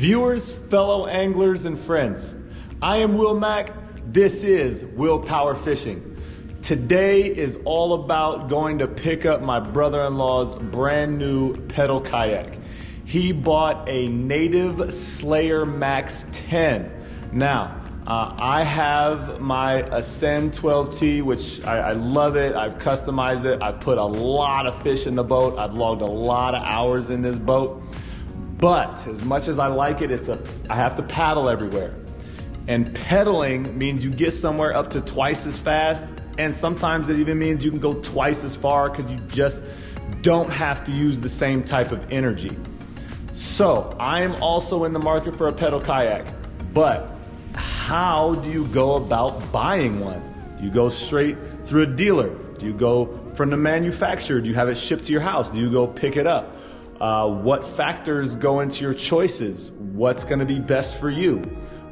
Viewers, fellow anglers, and friends, I am Will Mack. This is Willpower Fishing. Today is all about going to pick up my brother-in-law's brand new pedal kayak. He bought a Native Slayer Max 10. Now, I have my Ascend 12T, which I love it. I've customized it. I've put a lot of fish in the boat. I've logged a lot of hours in this boat. But as much as I like it, I have to paddle everywhere. And pedaling means you get somewhere up to twice as fast, and sometimes it even means you can go twice as far because you just don't have to use the same type of energy. So I am also in the market for a pedal kayak, but how do you go about buying one? Do you go straight through a dealer? Do you go from the manufacturer? Do you have it shipped to your house? Do you go pick it up? What factors go into your choices? What's gonna be best for you?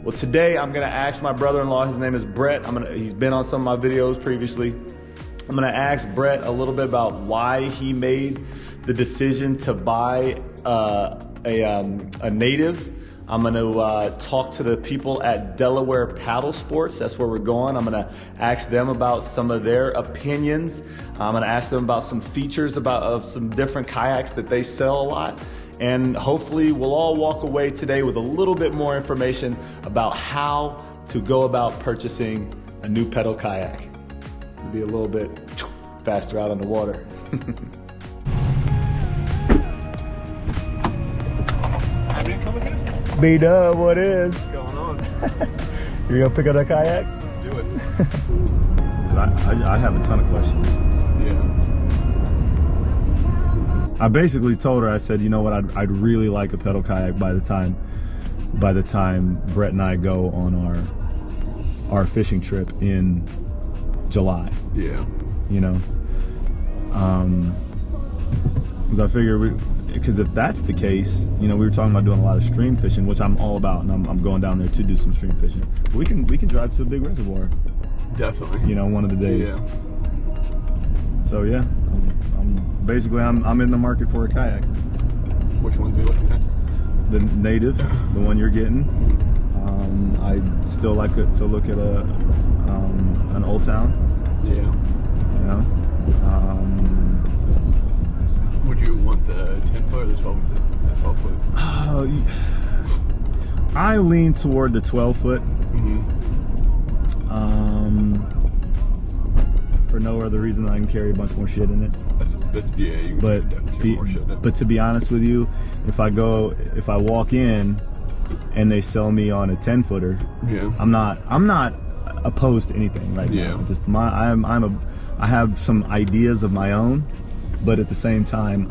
Well, today I'm gonna ask my brother-in-law, his name is Brett. He's been on some of my videos previously. I'm gonna ask Brett a little bit about why he made the decision to buy a Native. I'm gonna talk to the people at Delaware Paddle Sports. That's where we're going. I'm gonna ask them about some of their opinions. I'm gonna ask them about some features of some different kayaks that they sell a lot. And hopefully we'll all walk away today with a little bit more information about how to go about purchasing a new pedal kayak. It'll be a little bit faster out on the water. B-Dub, what is? What's going on? You gonna pick up that kayak? Let's do it. I have a ton of questions. Yeah. I basically told her, I said, you know what, I'd really like a pedal kayak by the time Brett and I go on our fishing trip in July. Yeah. You know, because I figure because if that's the case, you know, we were talking about doing a lot of stream fishing, which I'm all about, and I'm going down there to do some stream fishing. We can drive to a big reservoir. Definitely. You know, one of the days. Yeah. So yeah, I'm in the market for a kayak. Which ones are you looking at? The Native, the one you're getting. I still like it to look at an Old Town. Yeah. You know. Would you want the 10 foot or the 12 foot? I lean toward the 12 foot. Mm-hmm. For no other reason than I can carry a bunch more shit in it. That's yeah. You can definitely more shit in it. But to be honest with you, if I walk in and they sell me on a 10 footer, yeah, I'm not opposed to anything right now. Just I have some ideas of my own, but at the same time,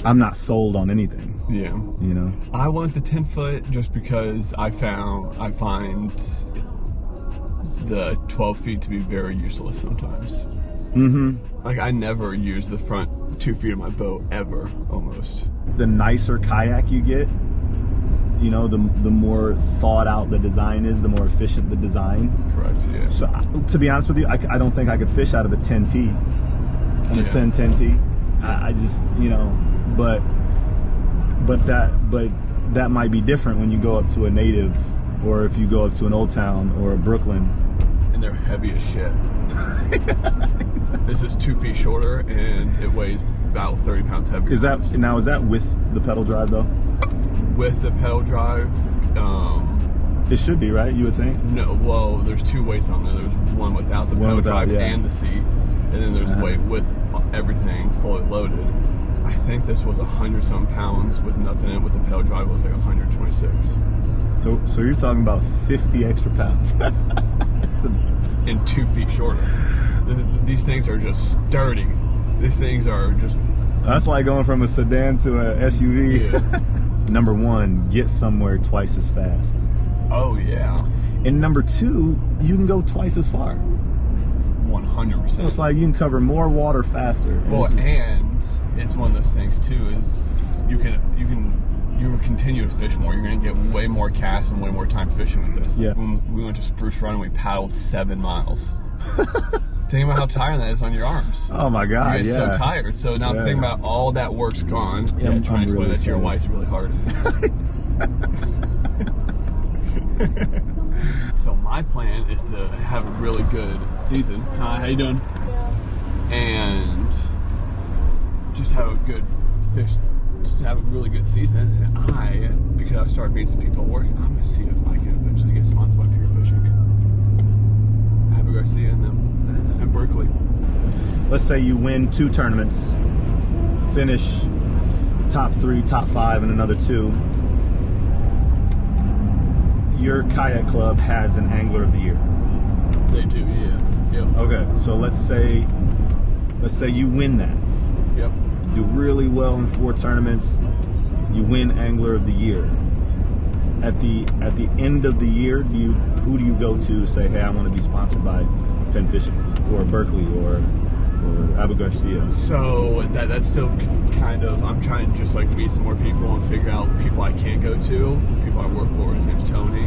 I'm not sold on anything. Yeah. You know. I want the 10 foot just because I find the 12 feet to be very useless sometimes. Mm-hmm. Like I never use the front 2 feet of my boat ever, almost. The nicer kayak you get, you know, the more thought out the design is, the more efficient the design. Correct, yeah. So to be honest with you, I don't think I could fish out of a 10T, an Ascend 10T. I just, you know, but that might be different when you go up to a Native, or if you go up to an Old Town or a Brooklyn. And they're heavy as shit. This is 2 feet shorter and it weighs about 30 pounds heavier. Is that with the pedal drive though? With the pedal drive, it should be, right? You would think. No, well, there's two weights on there. There's one without the pedal drive and the seat, and then there's weight with everything fully loaded. I think this was 100-something pounds with nothing in it. With the pedal drive, it was like 126. So you're talking about 50 extra pounds. And 2 feet shorter. These things are just sturdy. These things are just... That's like going from a sedan to a SUV. Yeah. Number one, get somewhere twice as fast. Oh, yeah. And number two, you can go twice as far. 100%. So it's like you can cover more water faster. Well, and it's one of those things too, is you can continue to fish more. You're going to get way more casts and way more time fishing with this. Yeah. When we went to Spruce Run and we paddled 7 miles. Think about how tiring that is on your arms. Oh my God, you get so tired. So now I'm thinking about all that work's gone. Yeah, trying to explain that to your wife is really hard. So my plan is to have a really good season. Hi, how you doing? And just have a good fish, just have a really good season. And because I've started meeting some people at work, I'm gonna see if I can eventually get sponsored by Pure Fishing. Abby Garcia and them in Berkeley. Let's say you win 2 tournaments, finish top 3, top 5 in another 2. Your kayak club has an Angler of the Year. They do, yeah. Yep. Okay, so let's say you win that. Yep. Do really well in 4 tournaments. You win Angler of the Year. At the end of the year, who do you go to say, hey, I want to be sponsored by Penn Fishing or Berkeley or Abu Garcia? So that's still kind of, I'm trying to just like meet some more people and figure out people I can't go to, people I work for. His name's Tony.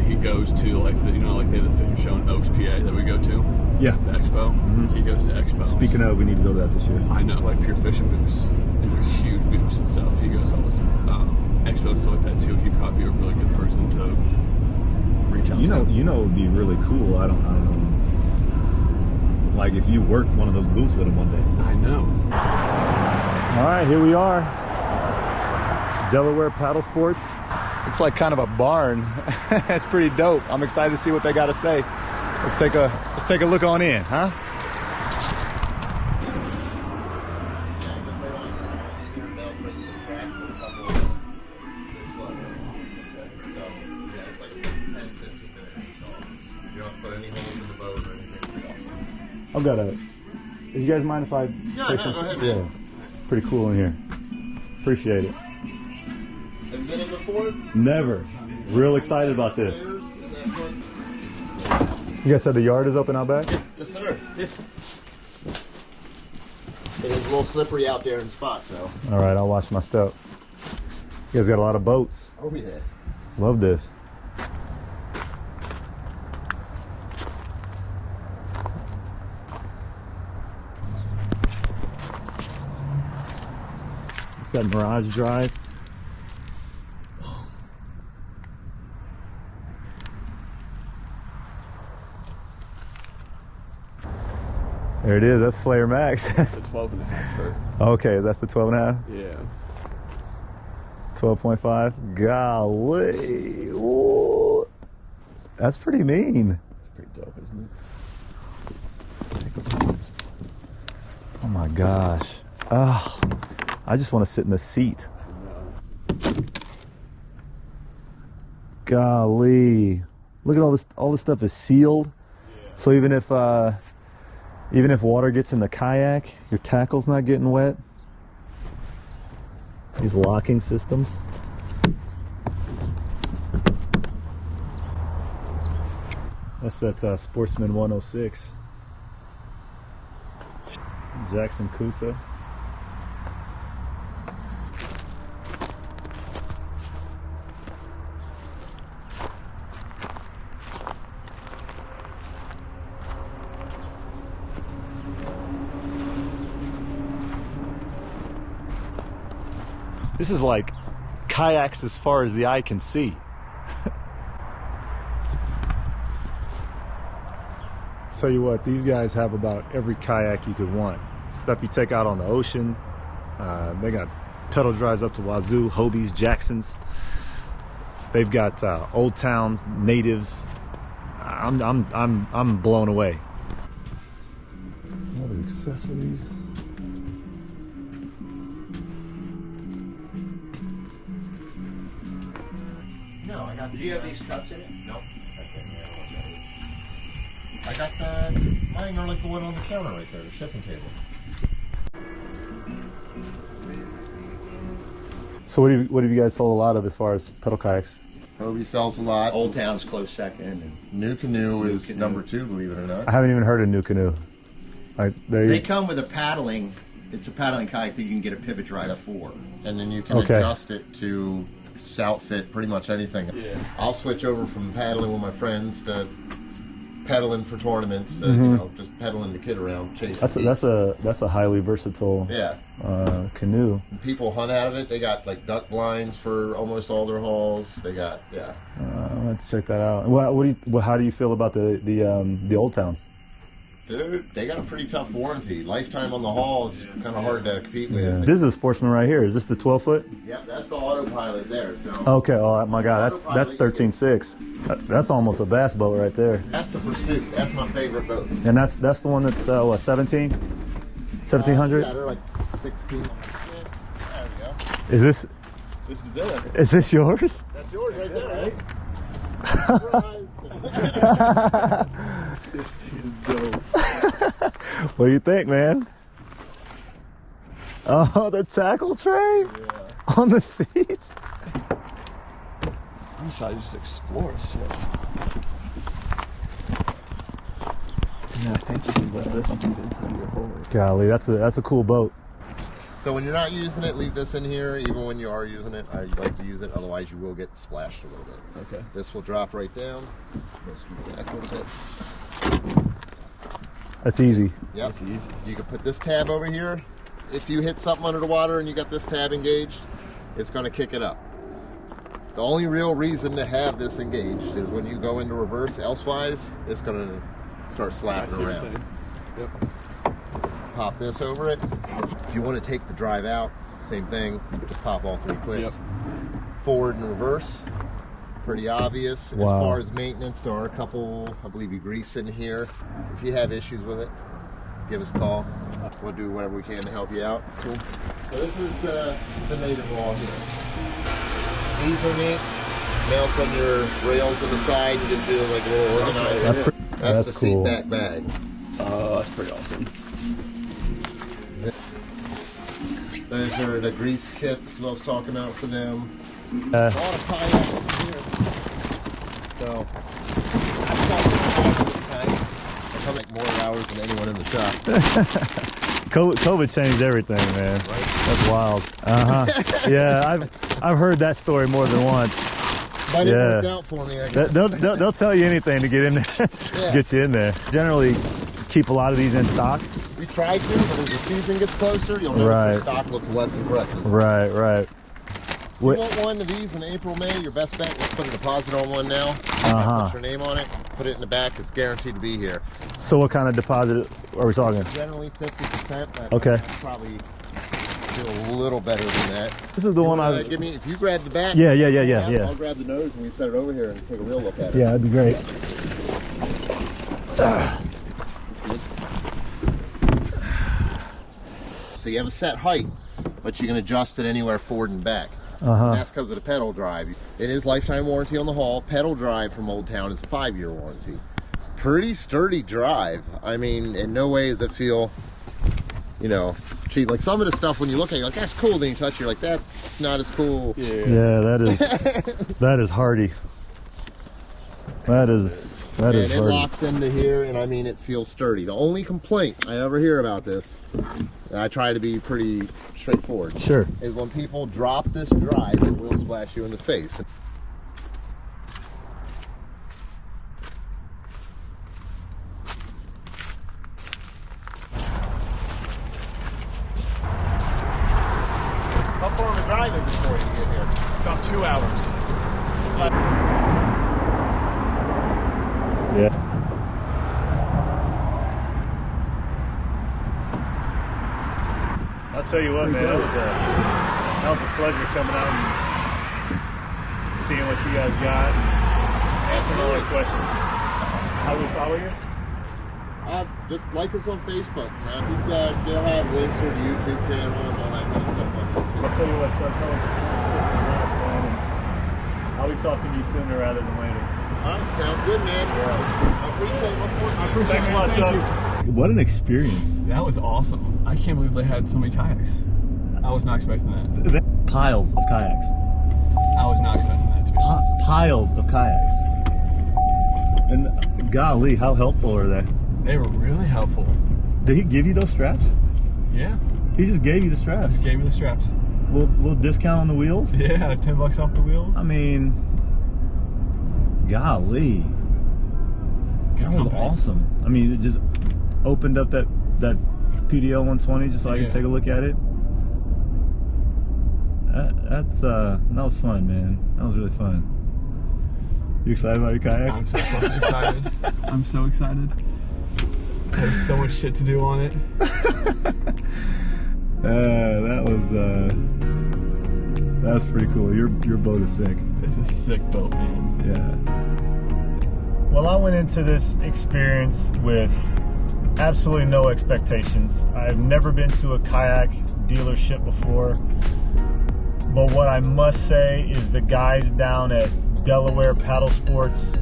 He goes to like they have the fishing show in Oaks, PA that we go to. Yeah. The expo. Mm-hmm. He goes to expo. Speaking of, we need to go to that this year. I know, like Pure Fishing booths. And they're huge booths and stuff. He goes to all this expo and stuff like that too. He'd probably be a really good person to reach out to. You know, it would be really cool. I don't know. Like if you worked one of those booths with him one day. I know. All right, here we are. Delaware Paddle Sports. Looks like kind of a barn. That's pretty dope. I'm excited to see what they got to say. Let's take a look on in, huh? I've got a. Do you guys mind if I? No, go ahead, man. Yeah, pretty cool in here. Appreciate it. Have you been in before? Never. Real excited about this. You guys said the yard is open out back? Yes, sir. Yes. It is a little slippery out there in spots, so. All right, I'll watch my step. You guys got a lot of boats. Oh yeah. Love this. It's that Mirage Drive. There it is. That's Slayer Max. That's the 12.5. Okay, that's the 12.5? Yeah. 12.5. Golly. Ooh. That's pretty mean. It's pretty dope, isn't it? Oh my gosh. Oh, I just want to sit in the seat. Golly. Look at all this. All this stuff is sealed. Yeah. So even if water gets in the kayak, your tackle's not getting wet. These locking systems. That's that Sportsman 106. Jackson Kusa. This is like kayaks as far as the eye can see. Tell you what, these guys have about every kayak you could want. Stuff you take out on the ocean. They got pedal drives up to wazoo, Hobies, Jacksons. They've got Old Towns, Natives. I'm blown away. All the accessories. No, I got. Do you have these cups in it? No. Okay, yeah, I don't know what that is. I got mine are like the one on the counter right there, the shipping table. So what have you guys sold a lot of as far as pedal kayaks? Hobie sells a lot. Old Town's close second. And New Canoe is number 2, believe it or not. I haven't even heard of New Canoe. They come with a paddling. It's a paddling kayak that you can get a pivot drive for, and then you can adjust it to outfit pretty much anything. Yeah. I'll switch over from paddling with my friends to pedaling for tournaments, you know, just pedaling the kid around, chasing. That's a highly versatile canoe. And people hunt out of it. They got like duck blinds for almost all their hauls. They got I'm gonna have to check that out. How do you feel about the Old Towns? Dude, they got a pretty tough warranty. Lifetime on the haul is kind of hard to compete with. This is a Sportsman right here. Is this the 12-foot? Yep, that's the autopilot there. So. Okay. Oh my God, that's 13.6. That's almost a bass boat right there. That's the Pursuit. That's my favorite boat. And that's the one that's what, 17? 1700? Yeah, they're like 16. There we go. Is this? This is it. Is this yours? That's yours right there, right? This thing is dope. What do you think, man? Oh, the tackle tray on the seats. I'm excited to just explore shit. Yeah, I think you can let this into your hole. Golly, that's a cool boat. So when you're not using it, leave this in here. Even when you are using it, I like to use it. Otherwise, you will get splashed a little bit. Okay. This will drop right down. Let's scoot back a little bit. That's easy. Yep. That's easy. You can put this tab over here. If you hit something under the water and you got this tab engaged, it's going to kick it up. The only real reason to have this engaged is when you go into reverse. Elsewise, it's going to start slapping around. Yep. Pop this over it. If you want to take the drive out, same thing. Just pop all three clips. Yep. Forward and reverse. Pretty obvious. Wow. As far as maintenance, there are a couple, I believe, you grease in here. If you have issues with it, give us a call. We'll do whatever we can to help you out. Cool. So this is the native wall here. These are neat. Mounts on your rails on the side and gives you like a little organizer. That's the seat cool. back bag. Oh, that's pretty awesome. Those are the grease kits I was talking about for them. A lot of kayak in here. So I've got this kayak. I come like more hours than anyone in the shop. COVID changed everything, man. Right? That's wild. Yeah, I've heard that story more than once. But it worked out for me, I guess. They'll tell you anything to get in there, get you in there. Generally, keep a lot of these in stock. We tried to, but as the season gets closer, you'll notice the stock looks less impressive. Right. If you want one of these in April, May, your best bet is put a deposit on one now. Put your name on it, put it in the back. It's guaranteed to be here. So what kind of deposit are we talking? Generally 50%. Okay. Probably do a little better than that. This is the one I give me. If you grab the back. Yeah. I'll grab the nose and we set it over here and take a real look at it. Yeah, that'd be great. So you have a set height, but you can adjust it anywhere forward and back. And that's because of the pedal drive. It is lifetime warranty on the hull. Pedal drive from Old Town is 5-year warranty. Pretty sturdy drive. I mean, in no way does it feel, you know, cheap. Like some of the stuff when you look at it, you're like, that's cool. Then you touch it, you're like, that's not as cool. Yeah, that is hardy. That is and it hardy. locks into here, and I mean, it feels sturdy. The only complaint I ever hear about this, and I try to be pretty straightforward, Sure. is when people drop this drive, it will splash you in the face. How far of a drive is it for you to get here? About 2 hours. Yeah. I'll tell you what, man, that was a pleasure coming out and seeing what you guys got and answering all the questions. How do we follow you? Just like us on Facebook. They'll have links to the YouTube channel and all that kind of stuff on YouTube. I'll tell you what, Chuck, I'll be talking to you sooner rather than later. All right, sounds good, man. I appreciate it. Thanks a lot, Chuck. What an experience. That was awesome. I can't believe they had so many kayaks. I was not expecting that. Piles of kayaks. I was not expecting that, to be honest. Piles of kayaks. And golly, how helpful are they? They were really helpful. Did he give you those straps? Yeah. He just gave you the straps. Just gave me the straps. Little discount on the wheels? Yeah, $10 off the wheels. I mean, golly. That was awesome. I mean, it just opened up that PDL 120 just so I could take a look at it. That was fun, man. That was really fun. You excited about your kayak? I'm so fucking excited. I'm so excited. There's so much shit to do on it. That was pretty cool. Your boat is sick. It's a sick boat, man. Yeah. Well, I went into this experience with absolutely no expectations. I've never been to a kayak dealership before, but what I must say is the guys down at Deleware Paddle Sports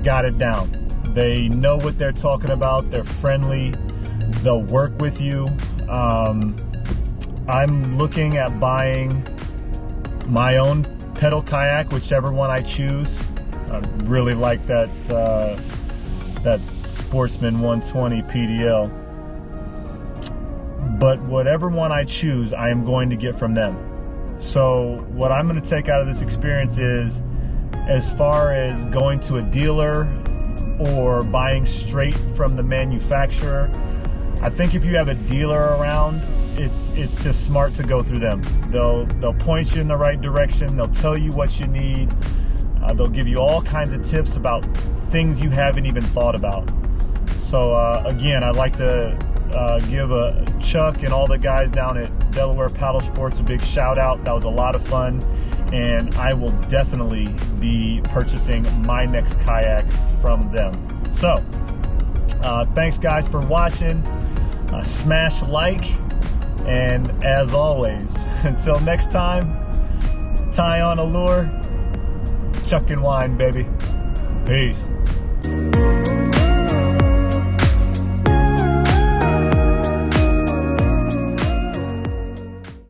got it down. They know what they're talking about. They're friendly. They'll work with you. I'm looking at buying my own pedal kayak, whichever one I choose. I really like that Sportsman 120 PDL. But whatever one I choose, I am going to get from them. So what I'm going to take out of this experience is, as far as going to a dealer or buying straight from the manufacturer, I think if you have a dealer around, it's just smart to go through them. They'll point you in the right direction. They'll tell you what you need. They'll give you all kinds of tips about things you haven't even thought about. So again, I'd like to give Chuck and all the guys down at Delaware Paddle Sports a big shout out. That was a lot of fun, and I will definitely be purchasing my next kayak from them. So thanks guys for watching. Smash like, and as always, until next time, tie on a lure, chuck and wind, baby. Peace.